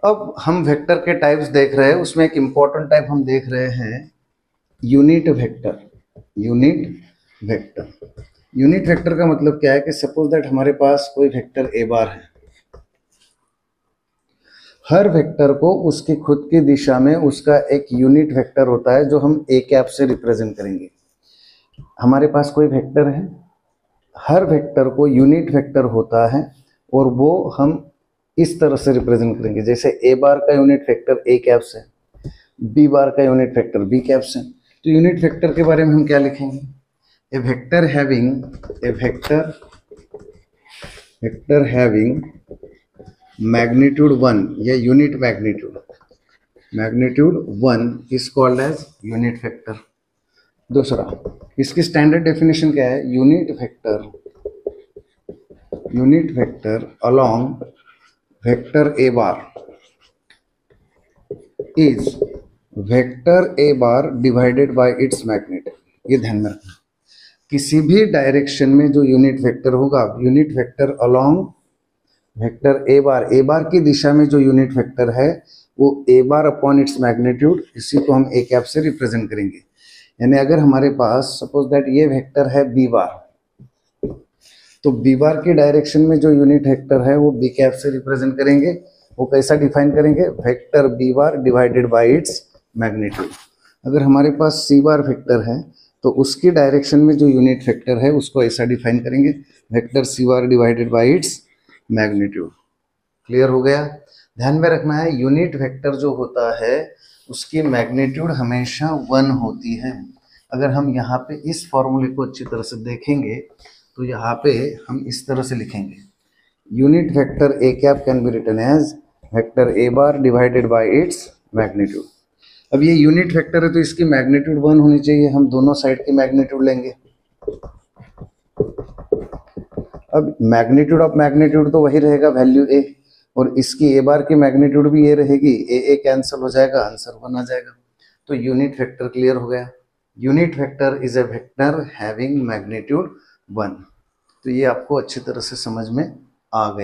अब हम वेक्टर के टाइप्स देख रहे हैं, उसमें एक इंपॉर्टेंट टाइप हम देख रहे हैं unit vector. Unit vector, unit vector का मतलब क्या है कि सपोज दैट हमारे पास कोई वेक्टर ए बार है। हर वेक्टर को उसकी खुद की दिशा में उसका एक यूनिट वेक्टर होता है जो हम ए कैप से रिप्रेजेंट करेंगे। हमारे पास कोई वेक्टर है, हर वेक्टर को यूनिट वेक्टर होता है और वो हम इस तरह से रिप्रेजेंट करेंगे, जैसे ए बार का यूनिट वेक्टर ए कैप से, बी बार का यूनिट वेक्टर बी कैप से। तो यूनिट वेक्टर के बारे में हम क्या लिखेंगे? ए वेक्टर हैविंग मैग्नीट्यूड 1 या unit magnitude 1 is called as unit vector. दूसरा, इसकी स्टैंडर्ड डेफिनेशन क्या है? Unit vector along vector A bar is vector A bar divided by its magnitude. ये ध्यान में रखना, किसी भी डायरेक्शन में जो यूनिट वेक्टर होगा, unit vector along vector A bar की दिशा में जो यूनिट वेक्टर है वो A bar upon its magnitude, इसी को हम ए कैप से रिप्रेजेंट करेंगे। यानी अगर हमारे पास सपोज दैट ये वेक्टर है बी बार, तो बी बार की डायरेक्शन में जो यूनिट वेक्टर है वो बी कैप से रिप्रेजेंट करेंगे। वो कैसा डिफाइन करेंगे? Vector B bar divided by its magnitude. अगर हमारे पास सी बार वेक्टर है तो उसकी डायरेक्शन में जो यूनिट वेक्टर है उसको ऐसा डिफाइन करेंगे, vector C bar divided by its magnitude. Clear हो गया? ध्यान में रखना है, यूनिट वेक्टर जो होता है उसकी मैग्नीट्यूड हमेशा 1 होती है। अगर हम यहाँ पे इस फॉर्मूले को अच्छी तरह से देखेंगे तो यहाँ पे हम इस तरह से लिखेंगे, unit vector A cap can be written as vector A bar divided by its magnitude. अब ये यूनिट वेक्टर है तो इसकी मैग्नीट्यूड 1 होनी चाहिए, हम दोनों साइड की मैग्नीट्यूड लेंगे। अब मैग्नीट्यूड ऑफ मैग्नीट्यूड तो वही रहेगा, वैल्यू ए, और इसकी ए बार की मैग्नीट्यूड भी ये रहेगी, ए कैंसिल हो जाएगा, आंसर 1 आ जाएगा। तो यूनिट वेक्टर क्लियर हो गया। Unit vector is a vector having magnitude 1। तो ये आपको अच्छी तरह से समझ में आ गया।